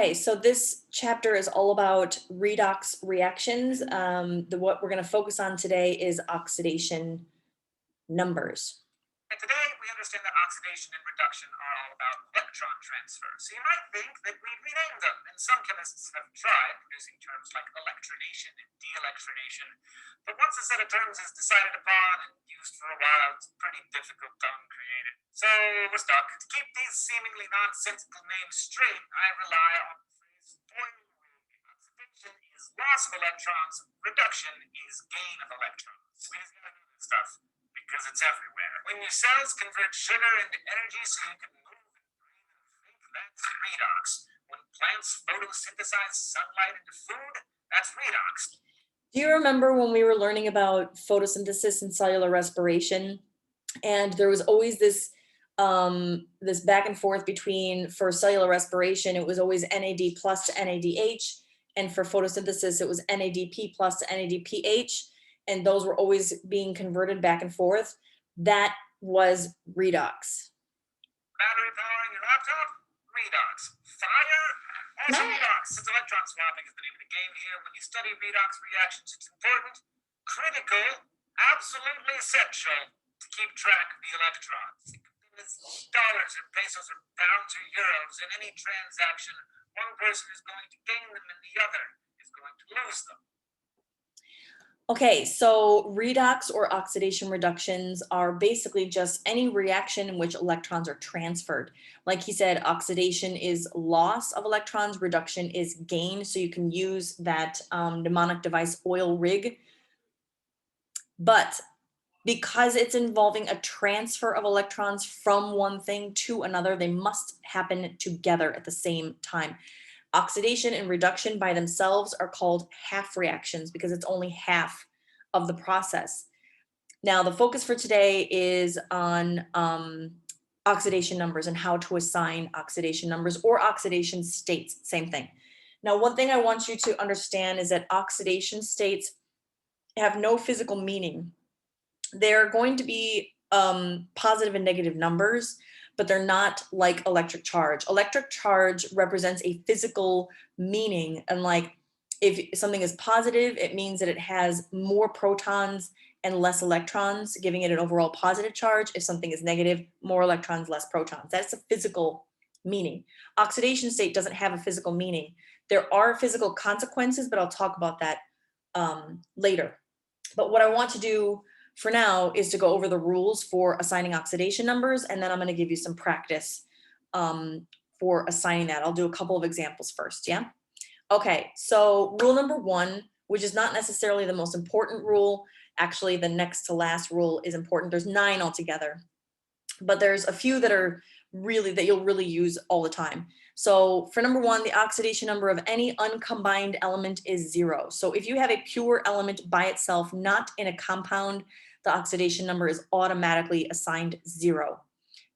Okay, so this chapter is all about redox reactions. What we're going to focus on today is oxidation numbers. And today we understand that oxidation and reduction are all about electron transfer. So you might think that we'd rename them, and some chemists have tried producing terms like electronation and de-electronation. But once a set of terms is decided upon and used for a while, it's pretty difficult to uncreate it. So we're stuck. To keep these seemingly nonsensical names straight, I rely on the phrase boiling rate. Oxidation is loss of electrons, reduction is gain of electrons. We just gotta know this stuff because it's everywhere. When your cells convert sugar into energy so you can move and breathe and think, that's redox. When plants photosynthesize sunlight into food, that's redox. Do you remember when we were learning about photosynthesis and cellular respiration? And there was always this back and forth between, for cellular respiration, it was always NAD plus to NADH, and for photosynthesis, it was NADP plus to NADPH, and those were always being converted back and forth. That was redox. Battery powering your laptop? Redox. Fire? Also redox. Since electron swapping is the name of the game here, when you study redox reactions, it's important, critical, absolutely essential to keep track of the electrons. Dollars or pesos or pounds or euros in any transaction, one person is going to gain them and the other is going to lose them. Okay, so redox or oxidation reductions are basically just any reaction in which electrons are transferred. Like he said, oxidation is loss of electrons, reduction is gain. So you can use that mnemonic device oil rig. But because it's involving a transfer of electrons from one thing to another, they must happen together at the same time. Oxidation and reduction by themselves are called half reactions because it's only half of the process. Now, the focus for today is on oxidation numbers and how to assign oxidation numbers or oxidation states, same thing. Now, one thing I want you to understand is that oxidation states have no physical meaning. They're going to be positive and negative numbers, but they're not like electric charge. Electric charge represents a physical meaning. And like if something is positive, it means that it has more protons and less electrons, giving it an overall positive charge. If something is negative, more electrons, less protons. That's a physical meaning. Oxidation state doesn't have a physical meaning. There are physical consequences, but I'll talk about that later. But what I want to do for now is to go over the rules for assigning oxidation numbers, and then I'm going to give you some practice for assigning that. I'll do a couple of examples first, yeah? Okay, so rule number one, which is not necessarily the most important rule, actually the next to last rule is important. There's 9 altogether, but there's a few that are really, that you'll really use all the time. So for number one, the oxidation number of any uncombined element is 0. So if you have a pure element by itself, not in a compound, the oxidation number is automatically assigned 0.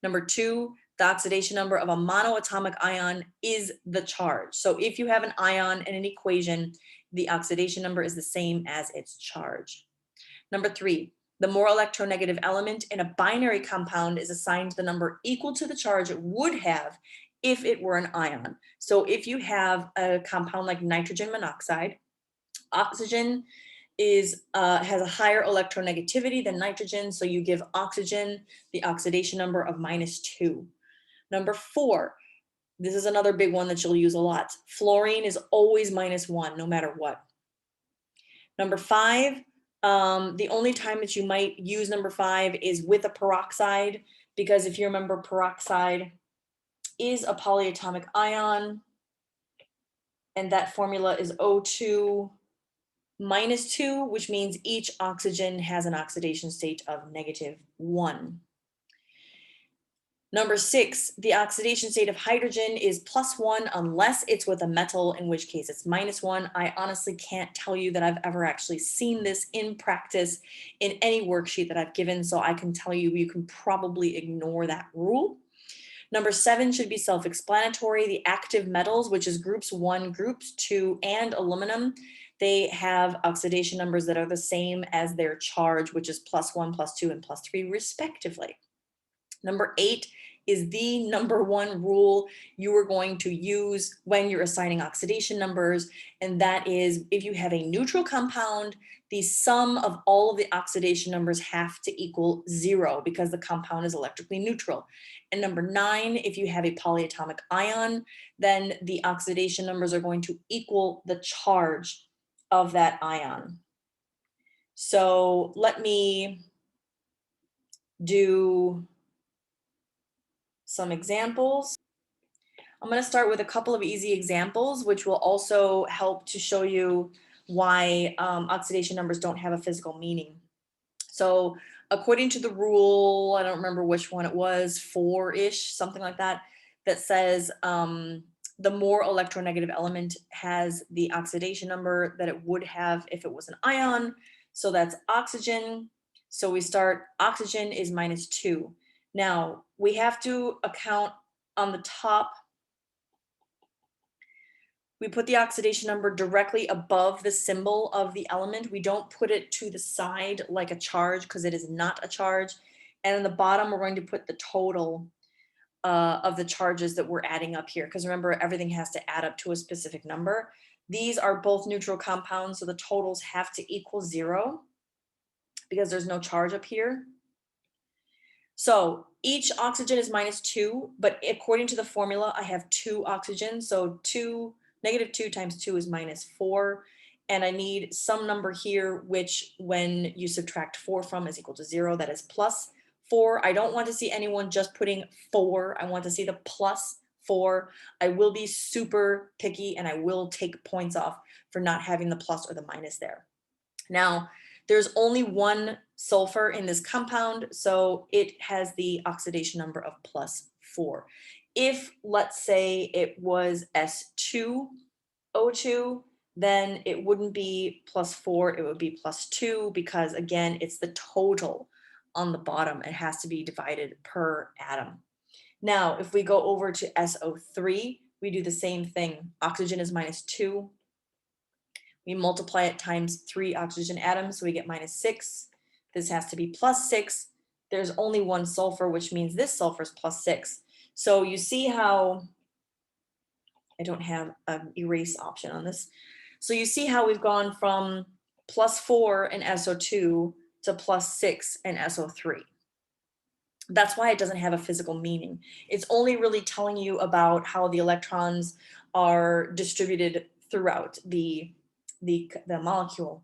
Number two, the oxidation number of a monoatomic ion is the charge. So if you have an ion in an equation, the oxidation number is the same as its charge. Number three, the more electronegative element in a binary compound is assigned the number equal to the charge it would have if it were an ion. So if you have a compound like nitrogen monoxide, oxygen has a higher electronegativity than nitrogen, so you give oxygen the oxidation number of -2. Number 4, this is another big one that you'll use a lot. Fluorine is always -1, no matter what. Number 5, the only time that you might use number 5 is with a peroxide, because if you remember, peroxide is a polyatomic ion, and that formula is O2 -2, which means each oxygen has an oxidation state of -1. Number 6, the oxidation state of hydrogen is +1 unless it's with a metal, in which case it's -1. I honestly can't tell you that I've ever actually seen this in practice in any worksheet that I've given, so I can tell you, you can probably ignore that rule. Number 7 should be self-explanatory. The active metals, which is groups 1, groups 2, and aluminum, they have oxidation numbers that are the same as their charge, which is +1, +2, and +3 respectively. Number 8 is the number one rule you are going to use when you're assigning oxidation numbers. And that is, if you have a neutral compound, the sum of all of the oxidation numbers have to equal 0 because the compound is electrically neutral. And number 9, if you have a polyatomic ion, then the oxidation numbers are going to equal the charge of that ion. So let me do some examples. I'm going to start with a couple of easy examples, which will also help to show you why oxidation numbers don't have a physical meaning. So according to the rule, I don't remember which one it was, 4-ish, something like that, that says the more electronegative element has the oxidation number that it would have if it was an ion. So that's oxygen. So we start, oxygen is -2. Now we have to account on the top. We put the oxidation number directly above the symbol of the element. We don't put it to the side like a charge because it is not a charge. And in the bottom, we're going to put the total of the charges that we're adding up here. Because remember, everything has to add up to a specific number. These are both neutral compounds, so the totals have to equal 0 because there's no charge up here. So each oxygen is -2, but according to the formula, I have 2 oxygens. So -2 times 2 is -4. And I need some number here, which when you subtract 4 from is equal to 0. That is +4. I don't want to see anyone just putting 4. I want to see the +4. I will be super picky and I will take points off for not having the plus or the minus there. Now, there's only one sulfur in this compound, so it has the oxidation number of +4. If, let's say, it was S2O2, then it wouldn't be +4, it would be +2 because, again, it's the total on the bottom. It has to be divided per atom. Now, if we go over to SO3, we do the same thing. Oxygen is -2. We multiply it times 3 oxygen atoms, so we get -6. This has to be +6. There's only one sulfur, which means this sulfur is +6. So you see how I don't have an erase option on this. So you see how we've gone from +4 in SO2 to +6 in SO3. That's why it doesn't have a physical meaning. It's only really telling you about how the electrons are distributed throughout the molecule.